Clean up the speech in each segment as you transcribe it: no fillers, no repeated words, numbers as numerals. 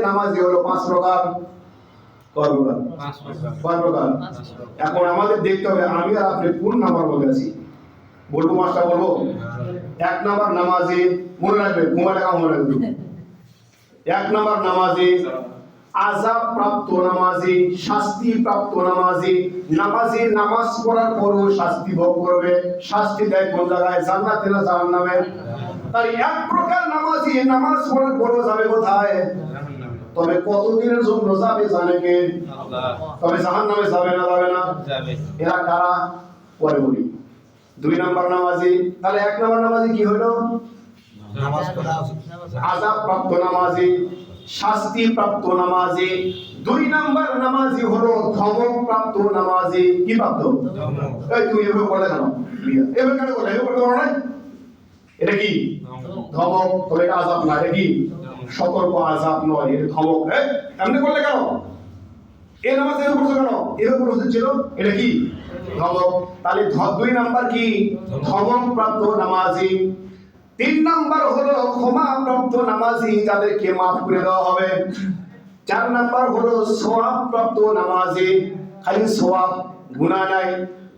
নামাজি হলো 5 প্রকার। কয় প্রকার? 5 প্রকার। এখন আমাদের দেখতে হবে, আমি আর আপনি কোন নাম্বার বলে আছি। বলবো মাস্টার বলবো। 1 নাম্বার নামাজি, মনে রাখবে, ঘুমালে কাম মনে রাখবে। 1 নাম্বার নামাজি আযাব প্রাপ্ত নামাজি, শাস্তি প্রাপ্ত নামাজি। নামাজি নামাজ পড়ার পরও শাস্তি ভোগ করবে। শাস্তি দেয় কোন জায়গায়? জান্নাতে না জাহান্নামে? তাই এক প্রকার নামাজি নামাজ পড়ার পরও যাবে কোথায়? তবে কতদিনের জন্য যাবে জানে কে? আল্লাহ। তবে জাহান্নামে যাবে না? যাবে না? যাবে। এরা কারা? পরে বলি। 2 নাম্বার নামাজি। তাহলে 1 নাম্বার নামাজি কি হলো? নামাজ পড়া আযাব প্রাপ্ত নামাজি, শাস্তি প্রাপ্ত নামাজি। 2 নাম্বার নামাজি হলো ধমক প্রাপ্ত নামাজি। কি প্রাপ্ত? ধমক। এই তুই এভাবে বলে কেন? এভাবে কেন বলে? এভাবে করতে পারো না? এটা কি? ধমক। তবে এটা আযাব না, এটা কি? সতর্ক। আযাব নয়, এটা ধমক। এমনি করলে কেন? এই নামাজ এভাবে করছো কেন? এভাবে করতে ছিল, এটা কি? ধমক। তাহলে 2 নাম্বার কি? ধমক প্রাপ্ত নামাজি। 3 নাম্বার হলো ক্ষমা প্রাপ্ত নামাজি, যাদেরকে মাফ করে দেওয়া হবে। 4 নাম্বার হলো সওয়াব প্রাপ্ত নামাজি, খালি সওয়াব, গুনাহ নাই।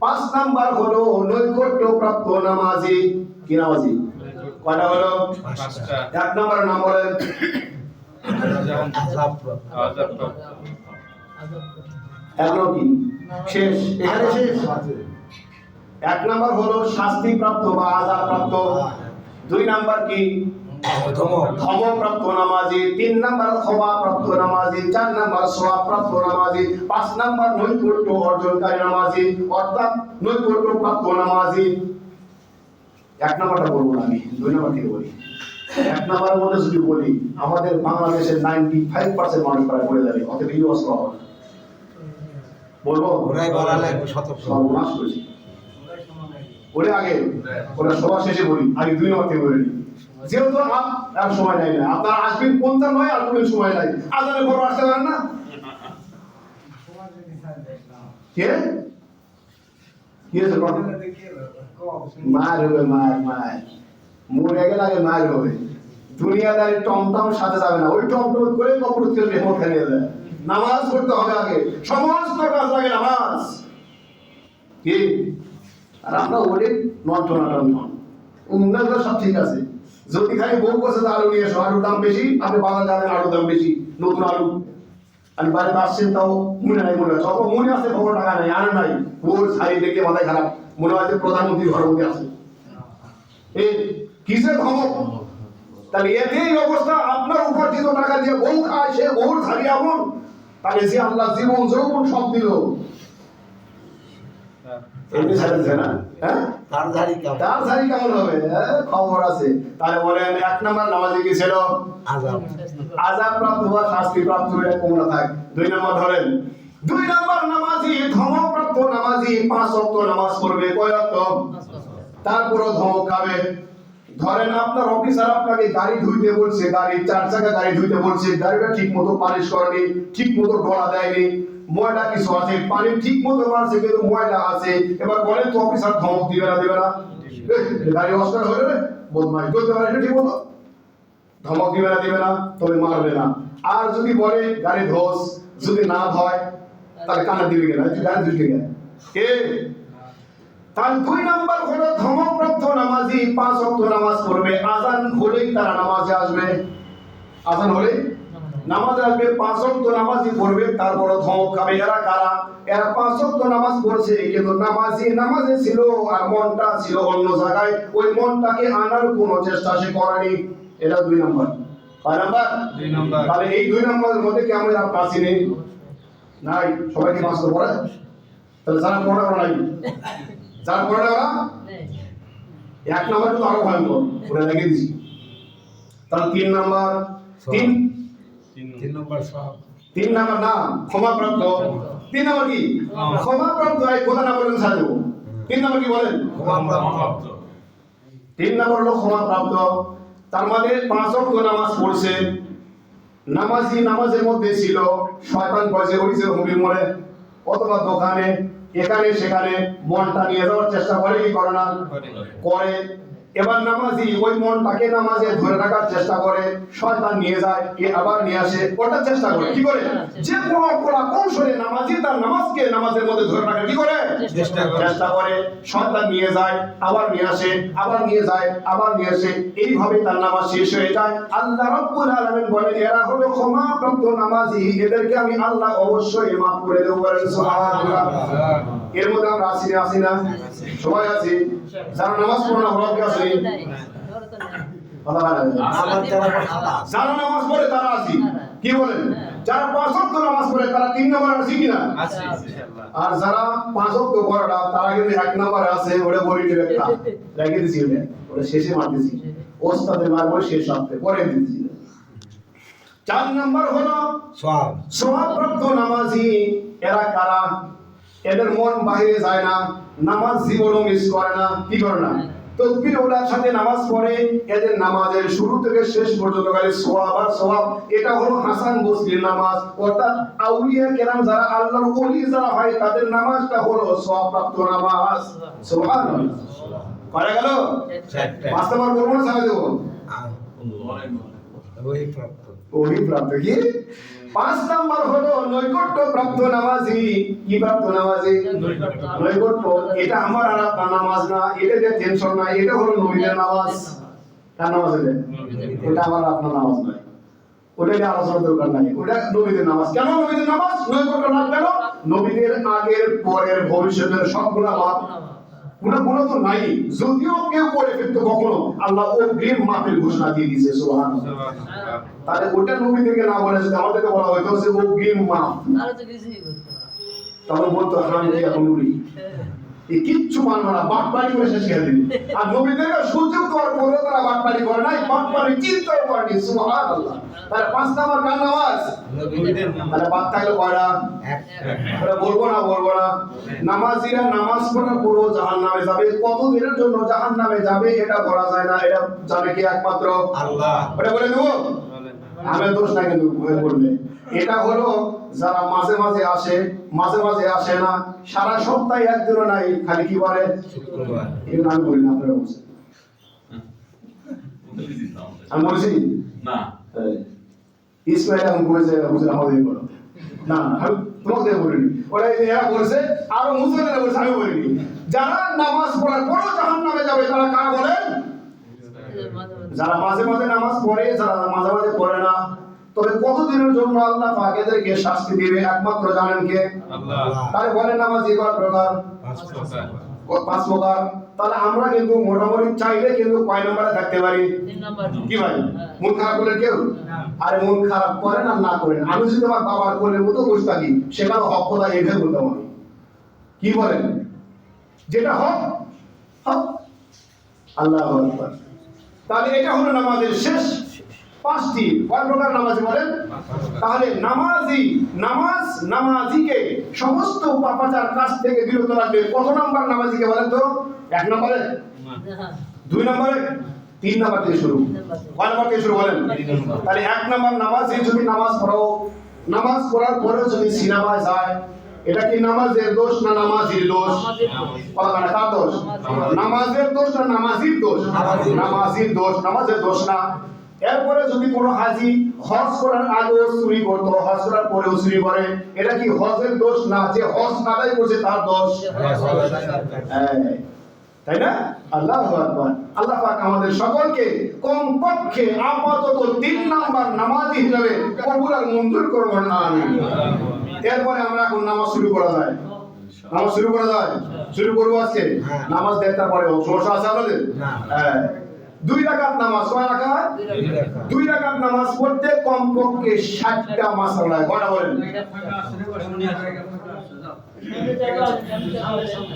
5 নাম্বার হলো নৈকট্য প্রাপ্ত নামাজি। কি নামাজি? কয়টা হলো? 5টা। 1 নাম্বার নাম বলেন। আযাব প্রাপ্ত। এখনো কি শেষ? এখানে শেষ। 1 নাম্বার হলো শাস্তি প্রাপ্ত বা আযাব প্রাপ্ত। 2 নাম্বার কি? ধমক প্রাপ্ত নামাজি। 3 নাম্বার ক্ষমা প্রাপ্ত নামাজি। 4 নাম্বার সওয়াব প্রাপ্ত নামাজি। 5 নাম্বার নৈকট্য অর্জনকারী নামাজি, অর্থাৎ নৈকট্য প্রাপ্ত নামাজি। 1 নাম্বারটা বলবো না আমি, 2 নাম্বার থেকে বলি। 1 নাম্বারের মধ্যে যদি বলি, আমাদের বাংলাদেশের 95% মানুষ প্রায় বলে যাবে, অতএব এই অস্ত্র হবে। বলবো? ওরাই বলা লাগবে, সর্বনাশ করেছি। ওরে আগে, ওরা সবার শেষে বলি, আগে 2 নাম্বার থেকে বলে নিই। যেহেতু আর সময় নাই না, আপনারা আসবেন কোনটা নয়, আর কোনো সময় নাই। আজানের পর আসতে পারেন না? কে? কি হয়েছে? মার হবে, মার মরে গেলে আগে মার হবে। দুনিয়াদারি টমটম সাথে যাবে না, ওই টমটম করে কপড় তেল রেমোট খেলে যাবে। নামাজ পড়তে হবে আগে, সমস্ত কাজ লাগে নামাজ। কি? আর আমরা ওরে নটন উন্নয়ন সব ঠিক আছে, যদি খালি বউ বসে আলু নিয়ে এসো, আলুর দাম বেশি, আপনি বাজার যাবেন, আলুর দাম বেশি, নতুন আলু। আমি বাড়িতে আসছেন, তাও মনে নাই, মনে আছে, অত মনে আছে, খবর টাকা নাই, আর নাই। ওর শাড়ি দেখে মাথায় খারাপ, মনে হয় যে প্রধানমন্ত্রী ঘরের মধ্যে আছে। এই কিসের ধমক? তাহলে এতেই অবস্থা, আপনার উপার্জিত টাকা দিয়ে বউ খায়, সে বউর শাড়ি এমন, তাহলে যে আল্লাহ জীবন যৌবন সব দিল, এমনি ছাড়ছে না? হ্যাঁ, তার ধারি কেমন হবে? খবর আছে। তাহলে বলেন 1 নাম্বার নামাজি কি ছিল? আযাব প্রাপ্ত বা শাস্তি প্রাপ্ত, এটা কোনটা থাকে? 2 নাম্বার ধরেন। 2 নাম্বার নামাজি ধমক প্রাপ্ত নামাজি, 5 ওয়াক্ত নামাজ পড়বে। কয় ওয়াক্ত? তারপরও ধমক খাবে। ধরেন আপনার অফিসার আপনাকে গাড়ি ধুইতে বলছে, গাড়ি 4 চাকা গাড়ি ধুইতে বলছে, গাড়িটা ঠিক মতো পালিশ করেনি, ঠিক মতো ডলা দেয়নি, ময়লা কিছু আছে, পানি ঠিক মতো মারছে কিন্তু ময়লা আছে। এবার বলেন তো অফিসার ধমক দিবে না? দিবে না? গাড়ি অস্কার হয়ে যাবে, বদমাইশ করতে পারে, ঠিক মতো ধমক দিবে না? দিবে না? তবে মারবে না। আর যদি বলে গাড়ি ধোস, যদি না হয় তাহলে কানে দিবে কিনা? গাড়ি ধুইতে গেলে কে? তার 2 নাম্বার হলো ধমকপ্রাপ্ত নামাজি, 5 ওয়াক্ত নামাজ পড়বে। আযান হলেই তারা নামাজে আসবে, আযান হলেই নামাজে আসবে, 5 ওয়াক্ত নামাজই পড়বে, তারপর ধমক খাবে। এরা কারা? এরা 5 ওয়াক্ত নামাজ পড়ছে কিন্তু নামাজে ছিল আর মনটা ছিল অন্য জায়গায়, ওই মনটাকে আনার কোনো চেষ্টা সে করেনি। এটা 2 নাম্বার। কয় নাম্বার? 2 নাম্বার। তাহলে এই 2 নাম্বারের মধ্যে কি আমরা আছি নেই? নাই। সবাইকে নামাজ পড়ে, তাহলে যারা পড়া নাই, যারা পড়ে ওরা 1 নাম্বার তো আরো ভয়ঙ্কর, ওরা লাগিয়ে দিছি। তাহলে 3 নাম্বার, 3 নাম্বার সব, 3 নাম্বার না ক্ষমাপ্রাপ্ত। 3 নাম্বার কি? ক্ষমাপ্রাপ্ত। এই কথা না বলেন ছাড় দেব। 3 নাম্বার কি বলেন? ক্ষমাপ্রাপ্ত। 3 নাম্বার হলো ক্ষমাপ্রাপ্ত। তার মানে 5 ওয়াক্ত নামাজ পড়ছে, নামাজি নামাজের মধ্যে ছিল, শয়তান পয়সা হইছে হুমির মনে, অথবা দোকানে, এখানে সেখানে মনটা নিয়ে যাওয়ার চেষ্টা করে কি করে না? করে। এবার নামাজি ওই মনটাকে নামাজে ধরে রাখার চেষ্টা করে, শয়তান নিয়ে যায়, এ আবার নিয়ে আসে, ওটা চেষ্টা করে কি করে, যে কোনো কলা কৌশলে নামাজি তার নামাজকে নামাজের মধ্যে ধরে রাখার কি করে চেষ্টা করে, শয়তান নিয়ে যায়, আবার নিয়ে আসে, আবার নিয়ে যায়, আবার নিয়ে আসে, এইভাবে তার নামাজ শেষ হয়ে যায়। আল্লাহ রাব্বুল আলামিন বলেন এরা হলো ক্ষমাপ্রাপ্ত নামাজি, এদেরকে আমি আল্লাহ অবশ্যই মাফ করে দেব। বলেন সুবহানাল্লাহ। এর মধ্যে আমরা আসি না সবাই আছি, যারা নামাজ পড়ে না ওরা কি আছে? যারা নামাজ পড়ে তারা আছি, কি বলেন? যারা 5 ওয়াক্ত নামাজ পড়ে তারা 3 নম্বরে আছে কিনা? আর যারা 5 ওয়াক্ত পড়ে না তারা কিন্তু 1 নম্বরে আছে। ওটা বলি একটা রেখে দিছি, ওটা শেষে মারতেছি, ওস্তাদের মারবো শেষ সপ্তাহে পরে দিতেছি। 4 নম্বর হলো সওয়াবপ্রাপ্ত নামাজি। এরা কারা? এদের মন বাইরে যায় না, নামাজ জীবনও মিস করে না, কি করে না, তাকবীর ওলার সাথে নামাজ পড়ে, এদের নামাজের শুরু থেকে শেষ পর্যন্ত খালি সওয়াব আর সওয়াব। এটা হলো হাসান বসরির নামাজ, অর্থাৎ আউলিয়া কেরাম যারা আল্লাহর ওলি যারা হয় তাদের নামাজটা হলো সওয়াবপ্রাপ্ত নামাজ। সুবহানাল্লাহ। করা গেল 5 নম্বর বলবো না, সারা দেব ওই প্রাপ্ত কি? 5 নম্বর হলো নৈকট্য প্রাপ্ত নামাজি। কি প্রাপ্ত নামাজি? নৈকট্য। এটা আমার আর আপনার নামাজ না, এটা যে টেনশন নাই, এটা হলো নবীদের নামাজ। কার নামাজ এটা? এটা আমার আপনার নামাজ নয়, ওটা নিয়ে আলোচনা দরকার নাই, ওটা নবীদের নামাজ। কেন নবীদের নামাজ? নৈকট্য লাভ কেন? নবীদের আগের পরের ভবিষ্যতের সবগুলা মাপ, গুণা তো নাই, যদিও কেউ করে ফেলতো কখনো আল্লাহ অগ্রিম মাফের ঘোষণা দিয়ে দিয়েছে। সুবহানাল্লাহ। তাহলে ওটা নবীদেরকে না বলে যদি আমাদেরকে বলা হয়তো যে অগ্রিম মাফ, তখন বলতো আমি এখন নুরি, এই কিচ্ছু মানবে না, বাটপাড়ি করে শেষ করে দিবি। আর নবীদেরকে সুযোগ দেওয়ার পরেও তারা বাটপাড়ি করে নাই, বাটপাড়ি চিন্তাও করেনি। সুবহানাল্লাহ। তাহলে 5 নম্বর কার নামাজ? নবীদের নামাজ। তাহলে বাদ থাকলো কয়টা? একটা। বলবো না নামাজিরা নামাজ পড়ার পরেও জাহান্নামে যাবে। কত দিনের জন্য জাহান্নামে যাবে এটা বলা যায় না, এটা জানে কি একমাত্র আল্লাহ। ওটা বলে দেবো, আমি দোষ না কিন্তু বললে। এটা হলো যারা মাঝে মাঝে আসে, মাঝে মাঝে আসে না, সারা সপ্তাহে একদিনও নাই, খালি কি বলে শুক্রবার। এগুলো আমি বলি না, আপনারা বলছেন। আমি বলছি না ইসমাইল এখন বলেছে বুঝে আমাদের বলো না, আমি তোমাকে বলিনি, ওরা এরা বলছে আরো মুসলিমরা বলছে, আমি বলিনি। যারা নামাজ পড়ার পরও জাহান্নামে যাবে তারা কারা বলেন? যারা মাঝে মাঝে নামাজ পড়ে, যারা মাঝে মাঝে পড়ে না। তবে কতদিনের জন্য আল্লাহ পাক এদেরকে শাস্তি দিবে একমাত্র জানেন কে? আল্লাহ। তাই বলেন নামাজি কয় প্রকার? 5 প্রকার। তাহলে আমরা কিন্তু মোটামুটি চাইলে কিন্তু কয় নম্বরে থাকতে পারি? 3 নম্বর। কি ভাই, মন খারাপ করলে কেউ? আরে মন খারাপ করেন আর না করেন, আমি যদি আমার বাবার কোলের মতো বসে থাকি সেখানে হক কথা এইভাবে বলতাম আমি, কি বলেন? যেটা হক হক। আল্লাহু আকবার। তাহলে এটা হলো নামাজের শেষ 5টি। কয় প্রকার নামাজি বলেন? তাহলে নামাজিকে সমস্ত পাপাচার কাজ থেকে বিরত রাখবে। কত নাম্বার নামাজিকে বলেন তো? 1 নম্বরে, 2 নম্বরে, 3 নাম্বার থেকে শুরু। কয় নাম্বার থেকে শুরু বলেন? তাহলে 1 নম্বর নামাজি যদি নামাজ পড়ো, নামাজ পড়ার পরে যদি সিনেমায় যায়, এটা কি নামাজের দোষ না নামাজির দোষ? মানে কার দোষ? নামাজের দোষ না নামাজির দোষ? নামাজির দোষ, নামাজের দোষ না। এরপরে যদি কোনো হাজি হজ করার আগে চুরি করতো, হজ করার পরেও চুরি করে, এটা কি হজের দোষ না যে হজ আদায় করছে তার দোষ? তাই না? আল্লাহু আকবার। আল্লাহ পাক আমাদের সকলকে কমপক্ষে আপাতত 3 নাম্বার নামাজি হিসেবে কবুল আর মঞ্জুর করবেন। আমিন। এরপরে আমরা এখন নামাজ শুরু করা যায়। নামাজ শুরু করা যায়, শুরু করবো আজকে। নামাজ দেড়টার পরে সমস্যা আছে আপনাদের? হ্যাঁ। 2 রাকাত নামাজ, কয় রাকাত? 2 রাকাত নামাজ পড়তে কমপক্ষে 60টা মাসআলা। কয়টা বলেন?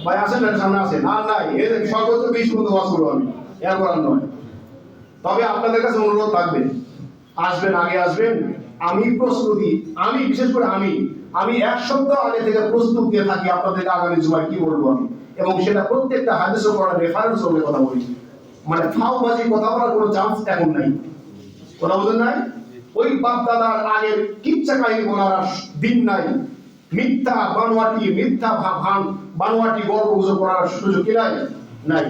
ভাই আসেন না, সামনে আসেন। আর নাই, এর সর্বোচ্চ 20 পর্যন্ত ওয়াজ করব আমি, এরপর আর নয়। তবে আপনাদের কাছে অনুরোধ থাকবে, আসবেন, আগে আসবেন। আমি প্রস্তুতি, আমি বিশেষ করে আমি 1 সপ্তাহ আগে থেকে প্রস্তুত দিয়ে থাকি আপনাদেরকে আগামী জুমায় কি বলবো আমি, এবং সেটা প্রত্যেকটা হাদিসে পড়া রেফারেন্স অনুযায়ী কথা বলি। মানে ফাওবাজি কথা বলার কোনো চান্স এখন নাই। কথা বুঝেন নাই? ওই বাপ দাদার আগের কিচ্ছা কাহিনী বলার দিন নাই। মিথ্যা বানোয়াটি, মিথ্যা বানোয়াটি গল্প গুজব করার সুযোগ কি নাই?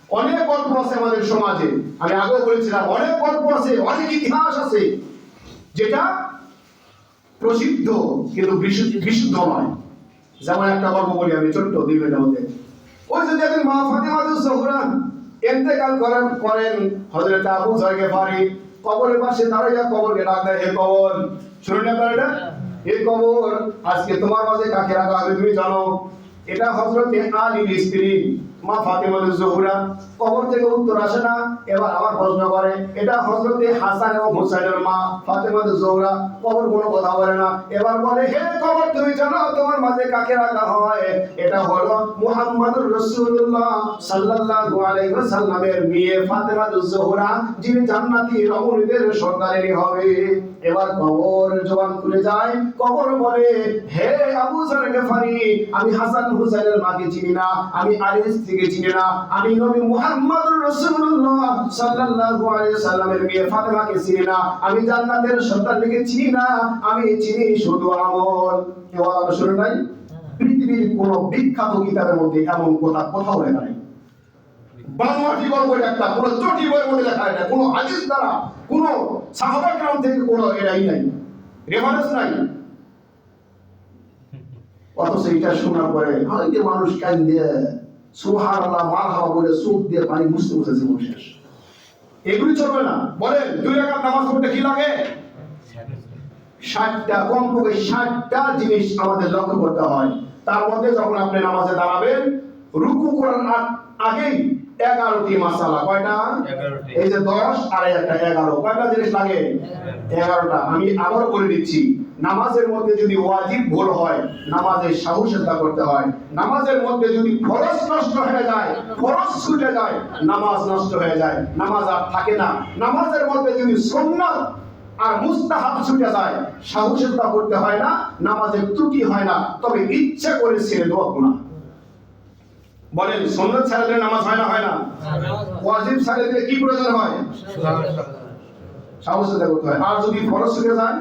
অনেক গল্প আছে আমাদের সমাজে, আমি আগেও বলেছিলাম অনেক গল্প আছে, অনেক ইতিহাস আছে যেটা প্রসিদ্ধ কিন্তু বিশুদ্ধ নয়। যেমন একটা গল্প বলি আমি ছোট্ট 2 মিনিটের মধ্যে। ওই যে যেদিন মা ফাতিমাতুজ জোহরা ইন্তেকাল করেন হযরত আবু যর গিফারি কবরের পাশে দাঁড়িয়ে কবরকে ডাক দেয়, হে কবর, শুনুন আপনারা এটা, হে কবর, আজকে তোমার মাঝে কাকে রাখা হবে তুমি জানো? এটা হযরত আলীর স্ত্রী মা ফাতিমাতুজ জোহরা। কবর থেকে উত্তর আসে না, এবার আবার প্রশ্ন করে, এটা হযরত হাসান এবং হুসাইনের মা ফাতিমাতুজ জোহরা। কবর কোনো কথা বলে না, এবার বলে, হে কবর, তুমি জানো তোমার মাঝে কাকে রাখা হয়? এটা হলো মুহাম্মদুর রাসূলুল্লাহ সাল্লাল্লাহু আলাইহি ওয়াসাল্লামের মেয়ে ফাতিমাতুজ জোহরা, যিনি জান্নাতি রমণীদের সর্দারিনী হবে। এবার কবর জবান খুলে যায়, কবর বলে, হে আবু যর গিফারি, আমি হাসান হুসাইনের মাকে চিনি না, আমি আলীর স্ত্রীকে চিনি না, আমি নবী মুহাম্মদুর রাসূলুল্লাহ সাল্লাল্লাহু আলাইহি ওয়াসাল্লামের মেয়ে ফাতিমাকে চিনি না, আমি জান্নাতের সন্তানকে চিনি না, আমি চিনি শুধু আমল। কেউ আলাদা শুনে নাই? পৃথিবীর কোন বিখ্যাত কিতাবের মধ্যে এমন কথা কোথাও লেখা নেই। বাংলাটি গল্পের একটা কোন চটি বইয়ের মধ্যে লেখা এটা, কোন হাদিস দ্বারা, কোন সাহাবা کرام থেকে কোন এরাই নাই, রেফারেন্স নাই। অথচ এটা শোনার পরে অনেকে মানুষ কান্দে সুবহানাল্লাহ মারহাবা বলে চোখ দিয়ে পানি মুছতে মুছতে জীবন শেষ। এগুলি চলবে না। বলেন 2 রাকাত নামাজ পড়তে কি লাগে? 60টা, কমপক্ষে 60টা জিনিস আমাদের লক্ষ্য করতে হয়। তার মধ্যে যখন আপনি নামাজে দাঁড়াবেন, রুকু করার আগেই 11টি মাসালা। কয়টা? 11টি। এই যে 10 আর একটা 11, কয়টা জিনিস লাগে? 11টা। আমি আবার বলে দিচ্ছি, নামাজের মধ্যে যদি ওয়াজিব ভুল হয়, নামাজে সাহসিকতা করতে হয়। নামাজের মধ্যে যদি ফরজ নষ্ট হয়ে যায়, ফরজ ছুটে যায়, নামাজ নষ্ট হয়ে যায়, নামাজ আর থাকে না। নামাজের মধ্যে যদি সুন্নাত আর মুস্তাহাব ছুটে যায়, সাহসিকতা করতে হয় না, নামাজের ত্রুটি হয় না, তবে ইচ্ছা করে ছেড়ে দেওয়া গুনাহ। বলেন সুন্নাত ছাড়া দিলে নামাজ হয় না? হয় না? ওয়াজিব ছাড়া দিলে কি প্রয়োজন হয়? সাহসিকতা করতে হয়। আর যদি ফরজ ছুটে যায়,